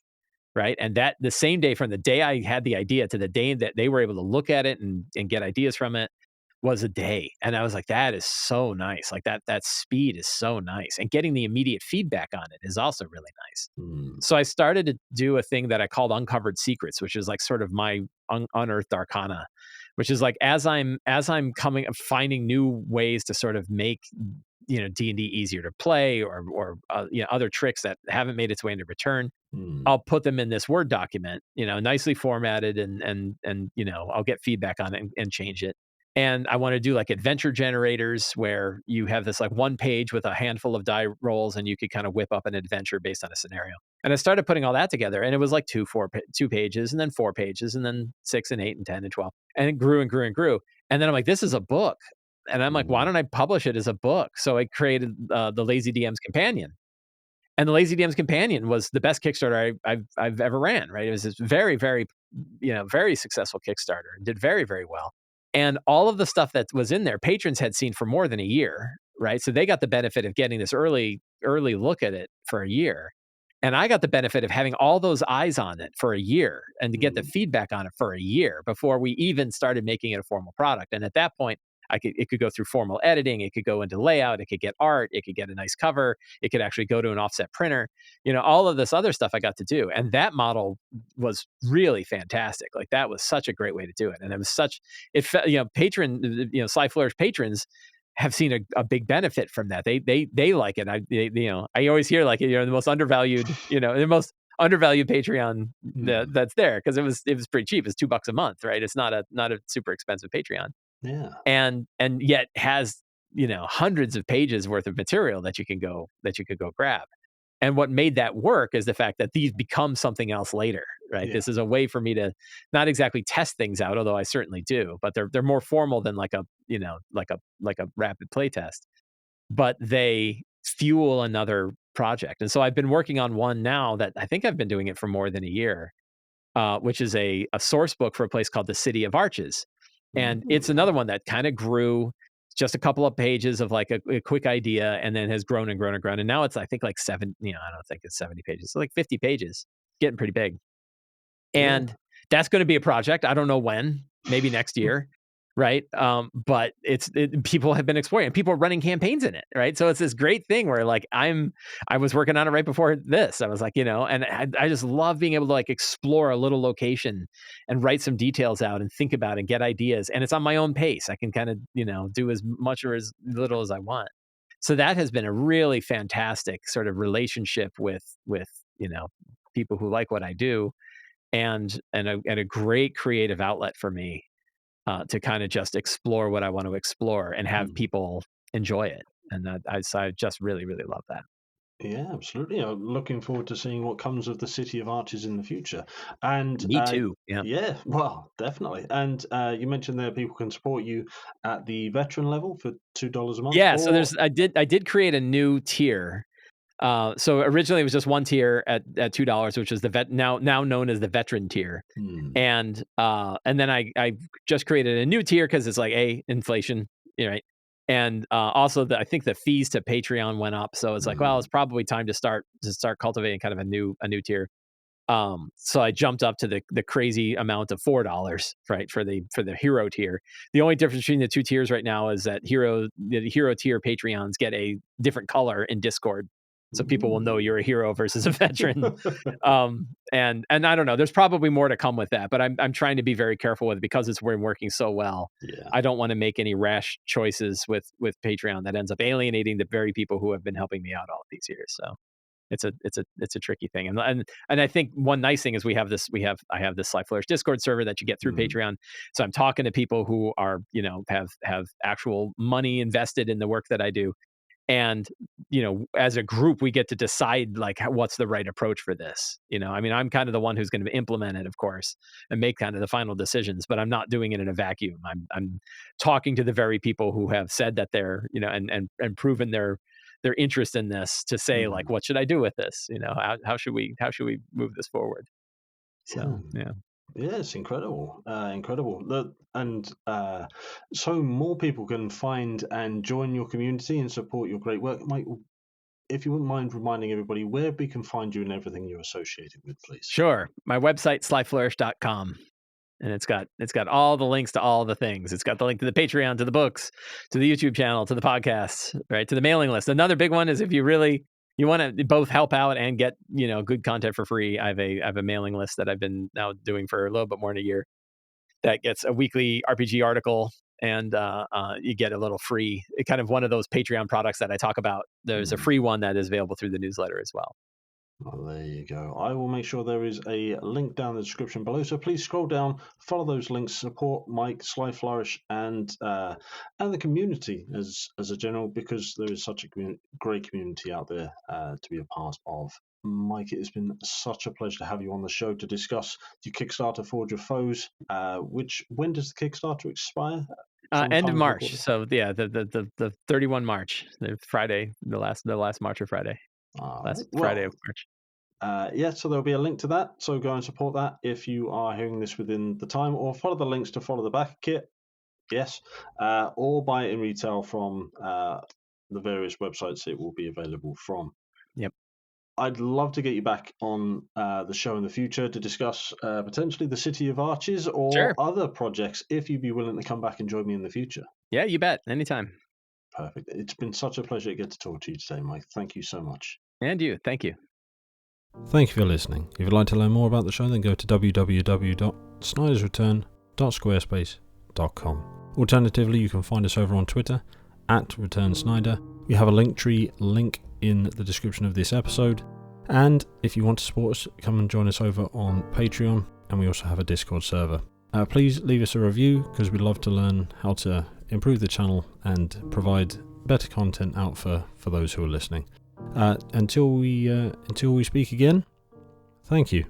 Right. And that the same day, from the day I had the idea to the day that they were able to look at it and get ideas from it, was a day. And I was like, that is so nice. Like that speed is so nice. And getting the immediate feedback on it is also really nice. So I started to do a thing that I called Uncovered Secrets, which is like sort of my unearthed arcana, which is like as I'm finding new ways to sort of make D&D easier to play, or other tricks that haven't made its way into Return. I'll put them in this Word document, nicely formatted, and I'll get feedback on it and change it. And I want to do like adventure generators where you have this like one page with a handful of die rolls and you could kind of whip up an adventure based on a scenario. And I started putting all that together, and it was like 2 pages, and then 4 pages, and then 6 and 8 and 10 and 12. And it grew and grew and grew. And then I'm like, this is a book. And I'm like, why don't I publish it as a book? So I created the Lazy DM's Companion. And the Lazy DM's Companion was the best Kickstarter I've ever ran, right? It was this very, very, very successful Kickstarter, and did very, very well. And all of the stuff that was in there, patrons had seen for more than a year, right? So they got the benefit of getting this early look at it for a year. And I got the benefit of having all those eyes on it for a year and to get the feedback on it for a year before we even started making it a formal product. And at that point, it could go through formal editing, it could go into layout, it could get art, it could get a nice cover, it could actually go to an offset printer, all of this other stuff I got to do. And that model was really fantastic. Like that was such a great way to do it. And it was Sly Flourish patrons have seen a big benefit from that. They like it. I always hear like, the most undervalued, the most undervalued Patreon that's there, because it was pretty cheap. It's $2 a month, right? It's not a super expensive Patreon. Yeah. And yet has, hundreds of pages worth of material that you could go grab. And what made that work is the fact that these become something else later, right? Yeah. This is a way for me to not exactly test things out, although I certainly do, but they're more formal than like a rapid play test, but they fuel another project. And so I've been working on one now that I think I've been doing it for more than a year, which is a source book for a place called the City of Arches. And it's another one that kind of grew, just a couple of pages of like a quick idea, and then has grown and grown and grown. And now it's, I think, like I don't think it's 70 pages. It's like 50 pages, getting pretty big. And that's going to be a project. I don't know when, maybe next year. right? But people have been exploring it. People are running campaigns in it, right? So it's this great thing where like I was working on it right before this. I was like, and I just love being able to like explore a little location and write some details out and think about it and get ideas. And it's on my own pace. I can kind of, do as much or as little as I want. So that has been a really fantastic sort of relationship with people who like what I do, and a great creative outlet for me to kind of just explore what I want to explore and have people enjoy it. And I just really, really love that. Yeah, absolutely. I'm looking forward to seeing what comes of the City of Arches in the future. And Me too. Yeah. yeah, well, definitely. And you mentioned there people can support you at the veteran level for $2 a month. Yeah. So I did create a new tier. So originally it was just one tier at $2, which is the now known as the veteran tier. And then I just created a new tier because it's like inflation, right? And also I think the fees to Patreon went up, so it's like, well, it's probably time to start cultivating kind of a new tier. So I jumped up to the crazy amount of $4, right, for the hero tier. The only difference between the two tiers right now is that the hero tier Patreons get a different color in Discord, so people will know you're a hero versus a veteran. And I don't know, there's probably more to come with that, but I'm trying to be very careful with it because it's been working so well. Yeah. I don't want to make any rash choices with Patreon that ends up alienating the very people who have been helping me out all of these years. So it's a tricky thing. And I think one nice thing is I have this Sly Flourish Discord server that you get through Patreon. So I'm talking to people who are, have actual money invested in the work that I do. And, as a group, we get to decide like what's the right approach for this. I mean, I'm kind of the one who's going to implement it, of course, and make kind of the final decisions, but I'm not doing it in a vacuum. I'm talking to the very people who have said that they're, and proven their interest in this to say like, what should I do with this? How should we move this forward? So, yeah. Yeah, it's incredible, incredible. So more people can find and join your community and support your great work. Mike, if you wouldn't mind reminding everybody where we can find you and everything you're associated with, please. Sure. My website, slyflourish.com. And it's got all the links to all the things. It's got the link to the Patreon, to the books, to the YouTube channel, to the podcasts, right, to the mailing list. Another big one is if you want to both help out and get good content for free. I have a mailing list that I've been now doing for a little bit more than a year. That gets a weekly RPG article, and you get a little free. Kind of one of those Patreon products that I talk about. There's a free one that is available through the newsletter as well. Well, there you go. I will make sure there is a link down in the description below. So please scroll down, follow those links, support Mike, Sly Flourish, and the community as a general, because there is such a great community out there to be a part of. Mike, it has been such a pleasure to have you on the show to discuss your Kickstarter, Forge of Foes. When does the Kickstarter expire? End of March. So yeah, the 31 March, the Friday, the last March or Friday. Friday of March. Yeah, so there'll be a link to that. So go and support that if you are hearing this within the time, or follow the links to follow the back kit. Yes, or buy it in retail from the various websites it will be available from. Yep. I'd love to get you back on the show in the future to discuss potentially the City of Arches or other projects, if you'd be willing to come back and join me in the future. Yeah, you bet. Anytime. Perfect. It's been such a pleasure to get to talk to you today, Mike. Thank you so much. And you. Thank you. Thank you for listening. If you'd like to learn more about the show, then go to www.snydersreturn.squarespace.com. Alternatively, you can find us over on Twitter @ReturnSnyder. We have a Linktree link in the description of this episode. And if you want to support us, come and join us over on Patreon. And we also have a Discord server. Please leave us a review, because we'd love to learn how to improve the channel and provide better content out for those who are listening. Until we speak again, thank you.